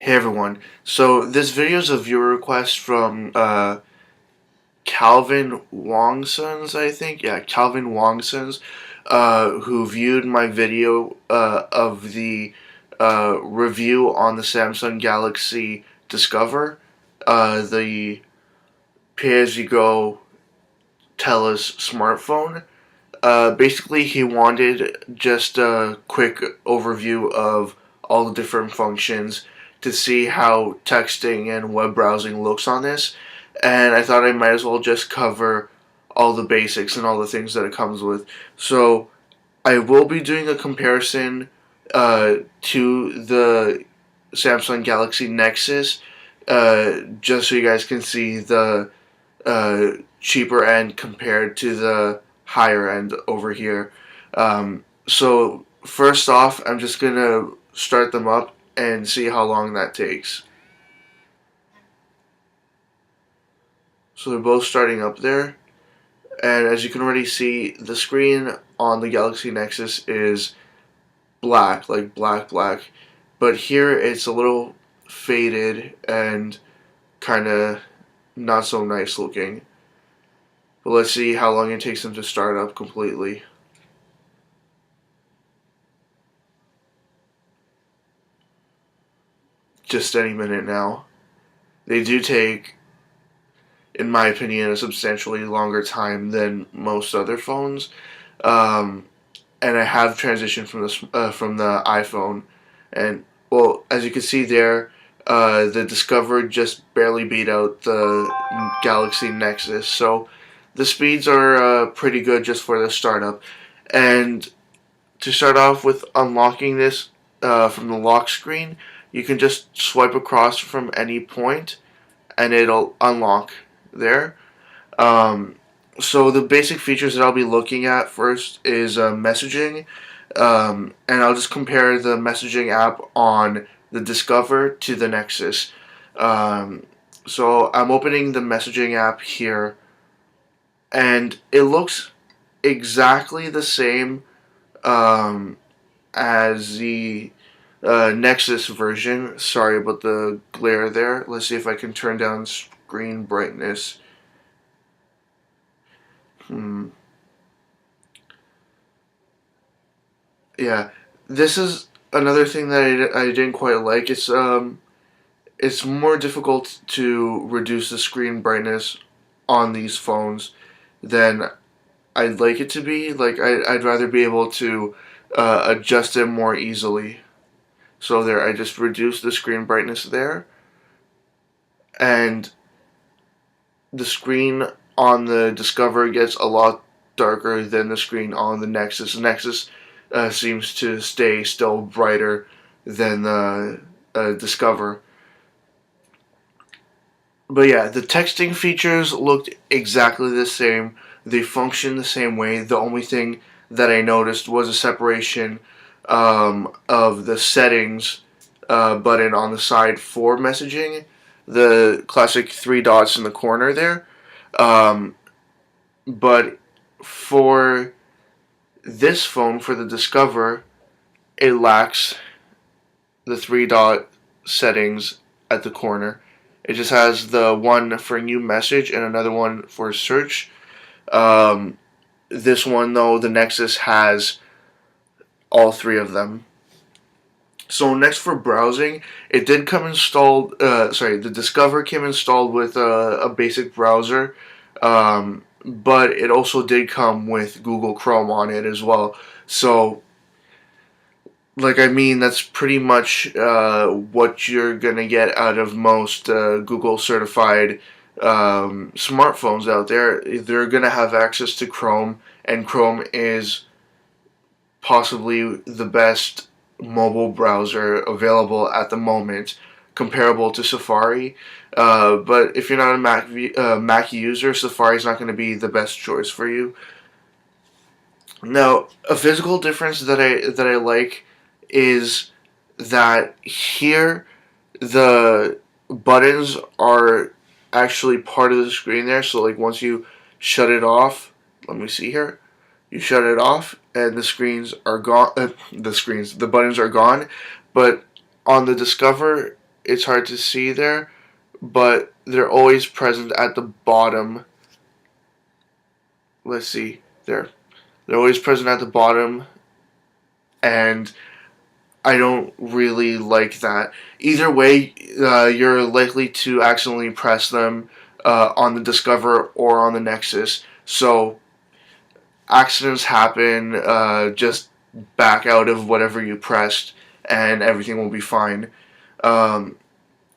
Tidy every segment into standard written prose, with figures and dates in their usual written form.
Hey everyone, so this video is a viewer request from Calvin Wongsons, I think. Yeah, Calvin Wongsons, who viewed my video of the review on the Samsung Galaxy Discover, the pay-as-you-go TELUS smartphone. Basically, he wanted just a quick overview of all the different functions to see how texting and web browsing looks on this, and I thought I might as well just cover all the basics and all the things that it comes with. So I will be doing a comparison to the Samsung Galaxy Nexus, just so you guys can see the cheaper end compared to the higher end over here. So first off, I'm just gonna start them up and see how long that takes. So they're both starting up there, and as you can already see, the screen on the Galaxy Nexus is black, like black, but here it's a little faded and kind of not so nice looking. But let's see how long it takes them to start up completely. Just any minute now. They do take, in my opinion, a substantially longer time than most other phones. Um, and I have transitioned from the iPhone, and well, as you can see there, the Discover just barely beat out the Galaxy Nexus. So the speeds are pretty good just for the startup. And to start off with unlocking this from the lock screen, you can just swipe across from any point and it'll unlock there. Um, so the basic features that I'll be looking at first is messaging, and I'll just compare the messaging app on the Discover to the Nexus. Um, so I'm opening the messaging app here, and it looks exactly the same as the Nexus version. Sorry about the glare there. Let's see if I can turn down screen brightness. Yeah, this is another thing that I didn't quite like. It's more difficult to reduce the screen brightness on these phones than I'd like it to be. Like I'd rather be able to adjust it more easily. So there, I just reduced the screen brightness there, and the screen on the Discover gets a lot darker than the screen on the Nexus. The Nexus seems to stay still brighter than the Discover. But yeah, the texting features looked exactly the same. They function the same way. The only thing that I noticed was a separation of the settings button on the side for messaging, the classic three dots in the corner there. Um, but for this phone, for the Discover, it lacks the three dot settings at the corner. It just has the one for new message and another one for search. Um, this one, though, the Nexus has all three of them. So next for browsing, it did come installed. The Discover came installed with a basic browser, but it also did come with Google Chrome on it as well. So, like, I mean, that's pretty much what you're gonna get out of most Google certified smartphones out there. They're gonna have access to Chrome, and Chrome is possibly the best mobile browser available at the moment, comparable to Safari. But if you're not a Mac user, Safari is not going to be the best choice for you. Now, a physical difference that I like is that here the buttons are actually part of the screen there. So like once you shut it off, let me see here. You shut it off, and the screens are gone. The buttons are gone. But on the Discover, it's hard to see there, but they're always present at the bottom. Let's see, there. They're always present at the bottom, and I don't really like that. Either way, you're likely to accidentally press them on the Discover or on the Nexus. So accidents happen. Just back out of whatever you pressed, and everything will be fine. Um,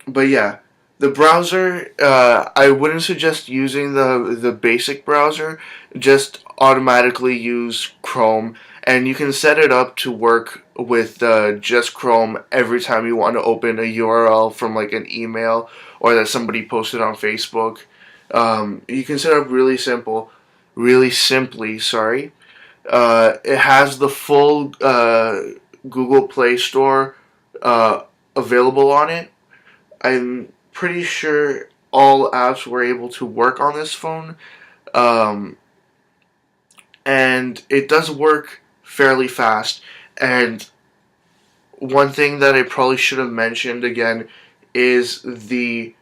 but yeah, the browser, I wouldn't suggest using the basic browser. Just automatically use Chrome, and you can set it up to work with just Chrome every time you want to open a URL from like an email or that somebody posted on Facebook. You can set up really simply. Sorry. It has the full Google Play Store available on it. I'm pretty sure all apps were able to work on this phone. Um, and it does work fairly fast. And one thing that I probably should have mentioned again is the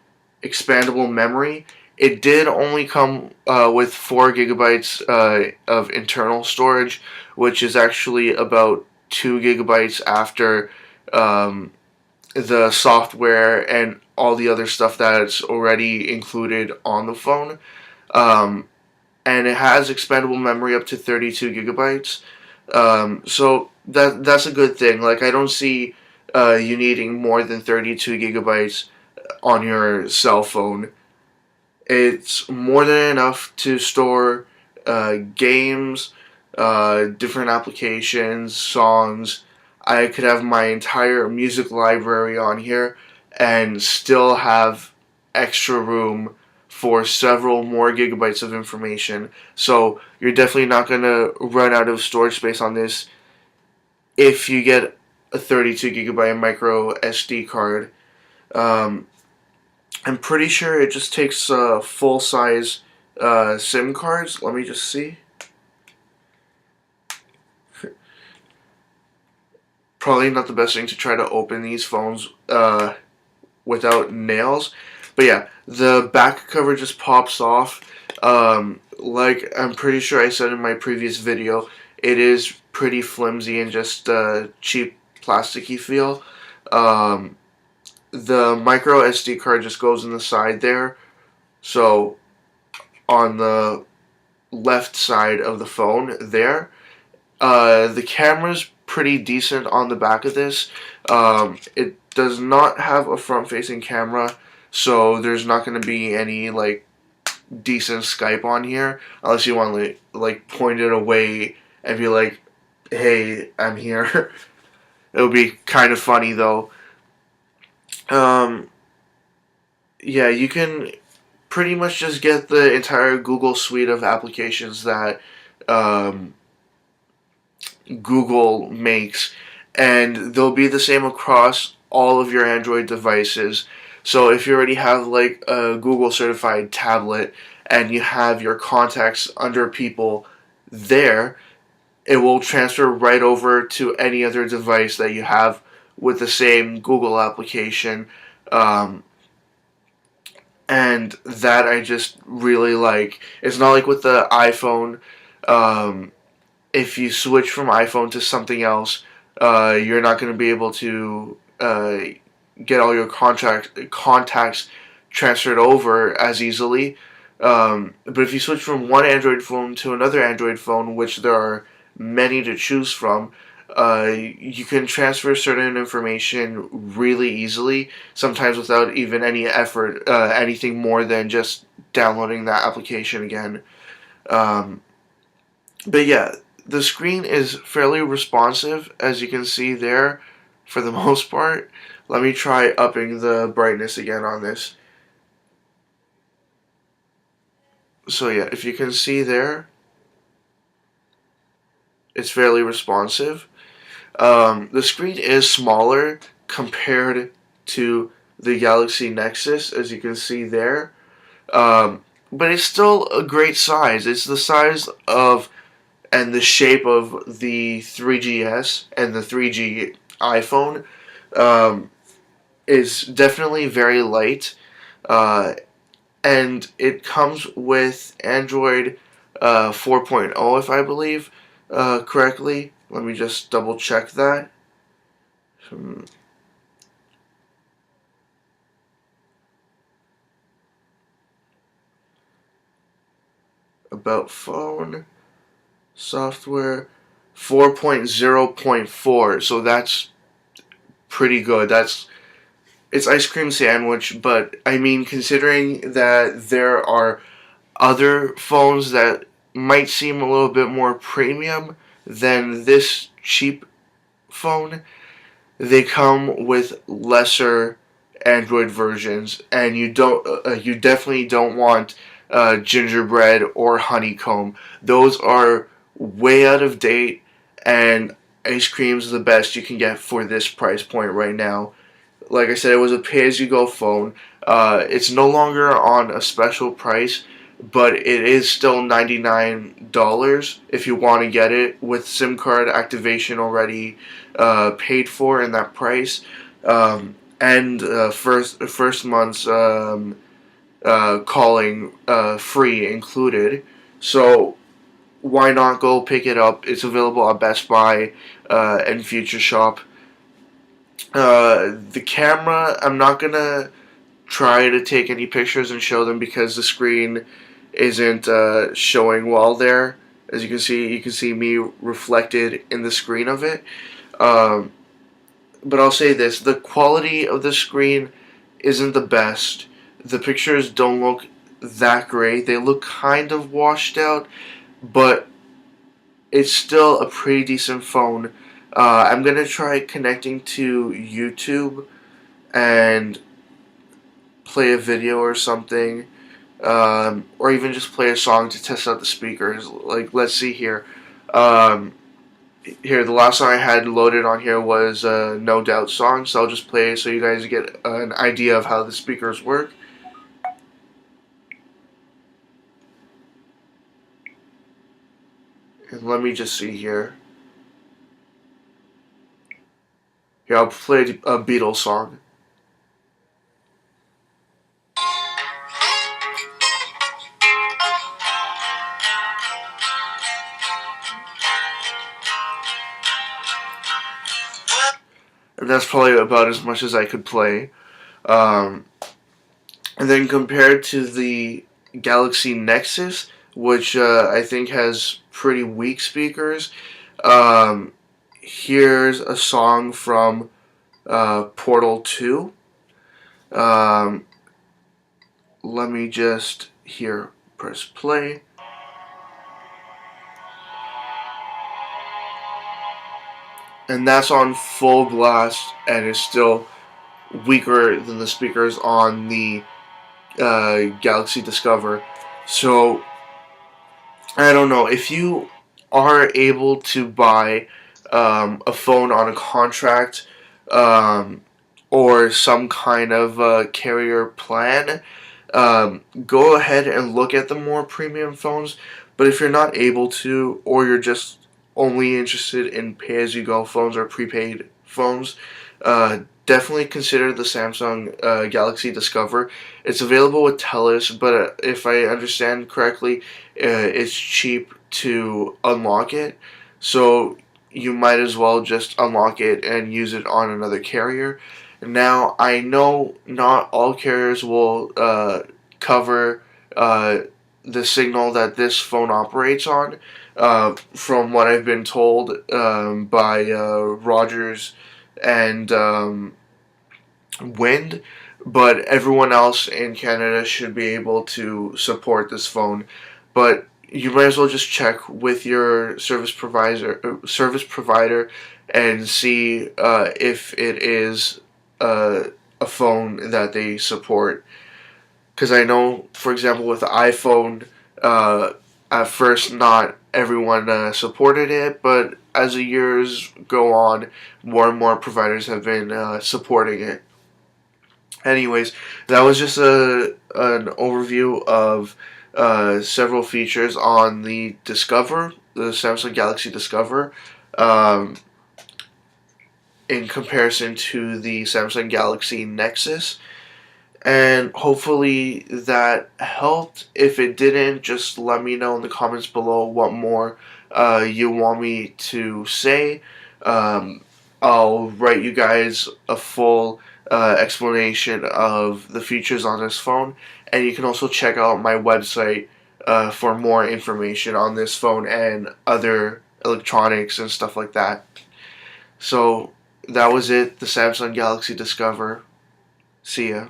expandable memory. It did only come with 4 gigabytes of internal storage, which is actually about 2 gigabytes after um, the software and all the other stuff that's already included on the phone. Um, and it has expandable memory up to 32 gigabytes. So that's a good thing. Like, I don't see you needing more than 32 gigabytes on your cell phone. It's more than enough to store games, different applications, songs. I could have my entire music library on here and still have extra room for several more gigabytes of information. So you're definitely not going to run out of storage space on this if you get a 32 gigabyte micro SD card. Um, I'm pretty sure it just takes full size SIM cards. Let me just see. Probably not the best thing to try to open these phones without nails. But yeah, the back cover just pops off. Like I'm pretty sure I said in my previous video, it is pretty flimsy and just cheap plasticky feel. The micro SD card just goes in the side there. So on the left side of the phone there. The camera's pretty decent on the back of this. It does not have a front-facing camera, so there's not going to be any like decent Skype on here unless you want to like point it away and be like, "Hey, I'm here." It would be kind of funny though. Um, yeah, you can pretty much just get the entire Google suite of applications that um, Google makes, and they'll be the same across all of your Android devices. So if you already have like a Google certified tablet and you have your contacts under people there, it will transfer right over to any other device that you have with the same Google application. Um, and that I just really like. It's not like with the iPhone. If you switch from iPhone to something else, you're not going to be able to get all your contacts transferred over as easily. But if you switch from one Android phone to another Android phone, which there are many to choose from, you can transfer certain information really easily, sometimes without even any effort, anything more than just downloading that application again. Um, but yeah, the screen is fairly responsive, as you can see there, for the most part. Let me try upping the brightness again on this. So yeah, if you can see there, it's fairly responsive. The screen is smaller compared to the Galaxy Nexus, as you can see there. But it's still a great size. It's the size of and the shape of the 3GS and the 3G iPhone. Um, is definitely very light, uh, and it comes with Android 4.0, if I believe correctly. Let me just double check that. About phone software 4.0.4, so that's pretty good. It's ice cream sandwich, but I mean, considering that there are other phones that might seem a little bit more premium than this cheap phone, they come with lesser Android versions, and you definitely don't want gingerbread or honeycomb. Those are way out of date, and ice cream's the best you can get for this price point right now. Like I said, it was a pay-as-you-go phone. It's no longer on a special price, but it is still $99 if you want to get it with SIM card activation already paid for in that price, and first month's calling free included. So why not go pick it up? It's available at Best Buy and Future Shop. The camera, I'm not gonna try to take any pictures and show them because the screen isn't showing well there. As you can see me reflected in the screen of it. Um, but I'll say this: the quality of the screen isn't the best. The pictures don't look that great. They look kind of washed out, but it's still a pretty decent phone. I'm gonna try connecting to YouTube and play a video or something, or even just play a song to test out the speakers. Like, let's see here. Um, Here, the last song I had loaded on here was a No Doubt song, so I'll just play it so you guys get an idea of how the speakers work. And let me just see here. Here, I'll play a Beatles song. And that's probably about as much as I could play. Um, and then compared to the Galaxy Nexus, which I think has pretty weak speakers, um, here's a song from Portal 2. Um, Let me just here press play. And that's on full blast and is still weaker than the speakers on the Galaxy Discover. So I don't know if you are able to buy a phone on a contract or some kind of carrier plan. Go ahead and look at the more premium phones. But if you're not able to, or you're just only interested in pay-as-you-go phones or prepaid phones, definitely consider the Samsung Galaxy Discover. It's available with Telus, but if I understand correctly, it's cheap to unlock it. So you might as well just unlock it and use it on another carrier. Now, I know not all carriers will cover the signal that this phone operates on. From what I've been told by Rogers and Wind, but everyone else in Canada should be able to support this phone. But you might as well just check with your service provider and see if it is a phone that they support. Because I know, for example, with the iPhone, at first not everyone supported it, but as the years go on, more and more providers have been supporting it. Anyways, that was just an overview of several features on the Samsung Galaxy Discover. Um, in comparison to the Samsung Galaxy Nexus. And hopefully that helped. If it didn't, just let me know in the comments below what more you want me to say. Um, I'll write you guys a full explanation of the features on this phone, and you can also check out my website for more information on this phone and other electronics and stuff like that. So that was it, the Samsung Galaxy Discover. See ya.